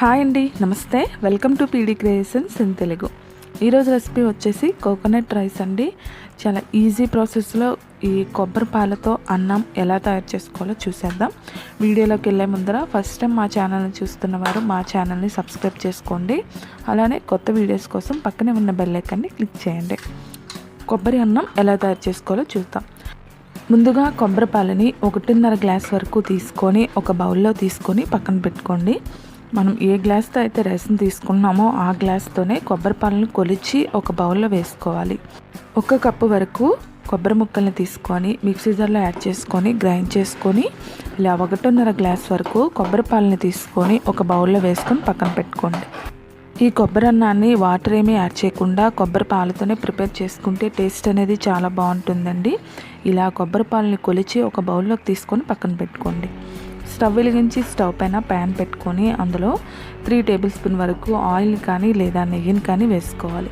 Hi అండి, నమస్తే. Welcome to PD creations in Telugu. ఈరోజు రెసిపీ వచ్చేసి కోకోనట్ రైస్ అండి. చాలా ఈజీ ప్రాసెస్లో ఈ కొబ్బరి పాలతో అన్నం ఎలా తయారు చేసుకోవాలో చూసేద్దాం. వీడియోలోకి వెళ్ళే ముందర ఫస్ట్ టైం మా ఛానల్ని చూస్తున్నవారు మా ఛానల్ని సబ్స్క్రైబ్ చేసుకోండి. అలానే కొత్త వీడియోస్ కోసం పక్కనే ఉన్న బెల్ ఐకాన్ని క్లిక్ చేయండి. కొబ్బరి అన్నం ఎలా తయారు చేసుకోవాలో చూద్దాం. ముందుగా కొబ్బరి పాలని 1.5 గ్లాస్ వరకు తీసుకొని ఒక బౌల్లో తీసుకొని పక్కన పెట్టుకోండి. మనం ఏ గ్లాస్తో అయితే రైస్ని తీసుకున్నామో ఆ గ్లాస్తోనే కొబ్బరి పాలను కొలిచి ఒక బౌల్లో వేసుకోవాలి. 1 కప్పు వరకు కొబ్బరి ముక్కల్ని తీసుకొని మిక్సీ జార్లో యాడ్ చేసుకొని గ్రైండ్ చేసుకొని ఇలా 1.5 గ్లాస్ వరకు కొబ్బరి పాలని తీసుకొని ఒక బౌల్లో వేసుకొని పక్కన పెట్టుకోండి. ఈ కొబ్బరి అన్నాన్ని వాటర్ ఏమీ యాడ్ చేయకుండా కొబ్బరి పాలతోనే ప్రిపేర్ చేసుకుంటే టేస్ట్ అనేది చాలా బాగుంటుందండి. ఇలా కొబ్బరి పాలని కొలిచి ఒక బౌల్లోకి తీసుకొని పక్కన పెట్టుకోండి. స్టవ్ వెలిగించి స్టవ్ పైన ప్యాన్ పెట్టుకొని అందులో 3 టేబుల్ స్పూన్ వరకు ఆయిల్ కానీ లేదా నెయ్యిని కానీ వేసుకోవాలి.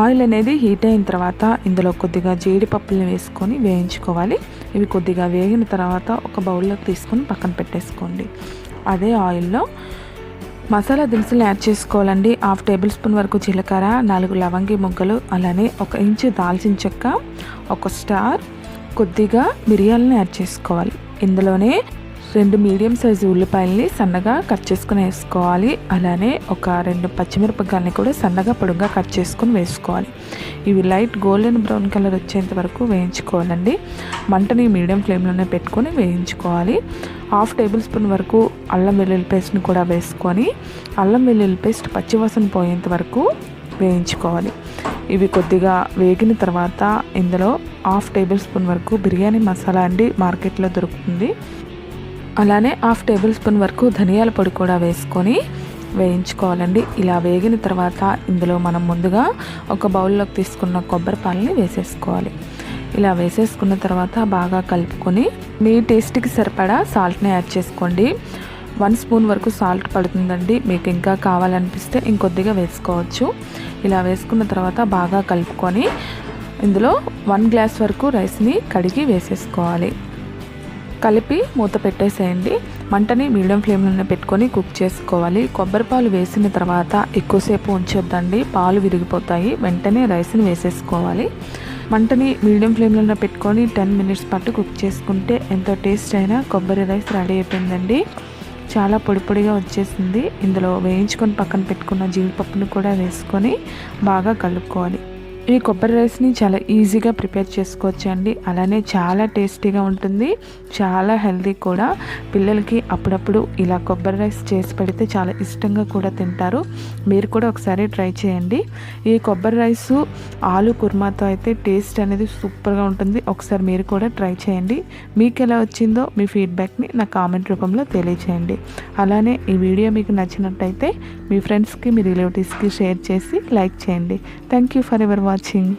ఆయిల్ అనేది హీట్ అయిన తర్వాత ఇందులో కొద్దిగా జీడిపప్పుల్ని వేసుకొని వేయించుకోవాలి. ఇవి కొద్దిగా వేగిన తర్వాత ఒక బౌల్లోకి తీసుకొని పక్కన పెట్టేసుకోండి. అదే ఆయిల్లో మసాలా దినుసులు యాడ్ చేసుకోవాలండి. 1/2 టేబుల్ స్పూన్ వరకు జీలకర్ర, 4 లవంగి ముగ్గలు, అలానే 1 ఇంచు దాల్చిన చెక్క, 1 స్టార్, కొద్దిగా మిరియాలను యాడ్ చేసుకోవాలి. ఇందులోనే 2 మీడియం సైజు ఉల్లిపాయలని సన్నగా కట్ చేసుకుని వేసుకోవాలి. అలానే ఒక 2 పచ్చిమిరపకాయలని కూడా సన్నగా పొడుగ్గా కట్ చేసుకొని వేసుకోవాలి. ఇవి లైట్ గోల్డెన్ బ్రౌన్ కలర్ వచ్చేంత వరకు వేయించుకోవాలండి. మంటని మీడియం ఫ్లేమ్లోనే పెట్టుకొని వేయించుకోవాలి. 1/2 టేబుల్ స్పూన్ వరకు అల్లం వెల్లుల్లి పేస్ట్ని కూడా వేసుకొని అల్లం వెల్లుల్లి పేస్ట్ పచ్చివాసన పోయేంత వరకు వేయించుకోవాలి. ఇవి కొద్దిగా వేగిన తర్వాత ఇందులో 1/2 టేబుల్ స్పూన్ వరకు బిర్యానీ మసాలా అండి, మార్కెట్లో దొరుకుతుంది. అలానే 1/2 టేబుల్ స్పూన్ వరకు ధనియాల పొడి కూడా వేసుకొని వేయించుకోవాలండి. ఇలా వేగిన తర్వాత ఇందులో మనం ముందుగా ఒక బౌల్లోకి తీసుకున్న కొబ్బరి పాలని వేసేసుకోవాలి. ఇలా వేసేసుకున్న తర్వాత బాగా కలుపుకొని మీ టేస్ట్కి సరిపడా సాల్ట్ని యాడ్ చేసుకోండి. 1 స్పూన్ వరకు సాల్ట్ పడుతుందండి. మీకు ఇంకా కావాలనిపిస్తే ఇంకొద్దిగా వేసుకోవచ్చు. ఇలా వేసుకున్న తర్వాత బాగా కలుపుకొని ఇందులో 1 గ్లాస్ వరకు రైస్ని కడిగి వేసేసుకోవాలి. కలిపి మూత పెట్టేసేయండి. మంటని మీడియం ఫ్లేమ్లోనే పెట్టుకొని కుక్ చేసుకోవాలి. కొబ్బరి పాలు వేసిన తర్వాత ఎక్కువసేపు ఉంచొద్దండి, పాలు విరిగిపోతాయి. వెంటనే రైస్ని వేసేసుకోవాలి. మంటని మీడియం ఫ్లేమ్లోనే పెట్టుకొని 10 మినిట్స్ పాటు కుక్ చేసుకుంటే ఎంతో టేస్ట్ అయినా కొబ్బరి రైస్ రెడీ అయిపోయిందండి. చాలా పొడి పొడిగా వచ్చేసింది. ఇందులో వేయించుకొని పక్కన పెట్టుకున్న జీడిపప్పును కూడా వేసుకొని బాగా కలుపుకోవాలి. ఈ కొబ్బరి రైస్ని చాలా ఈజీగా ప్రిపేర్ చేసుకోవచ్చు అండి. అలానే చాలా టేస్టీగా ఉంటుంది, చాలా హెల్తీ కూడా. పిల్లలకి అప్పుడప్పుడు ఇలా కొబ్బరి రైస్ చేసి పెడితే చాలా ఇష్టంగా కూడా తింటారు. మీరు కూడా ఒకసారి ట్రై చేయండి. ఈ కొబ్బరి రైసు ఆలు కుర్మాతో అయితే టేస్ట్ అనేది సూపర్గా ఉంటుంది. ఒకసారి మీరు కూడా ట్రై చేయండి. మీకు ఎలా వచ్చిందో మీ ఫీడ్బ్యాక్ని నా కామెంట్ రూపంలో తెలియచేయండి. అలానే ఈ వీడియో మీకు నచ్చినట్టయితే మీ ఫ్రెండ్స్కి, మీ రిలేటివ్స్కి షేర్ చేసి లైక్ చేయండి. Thank you for ever watching.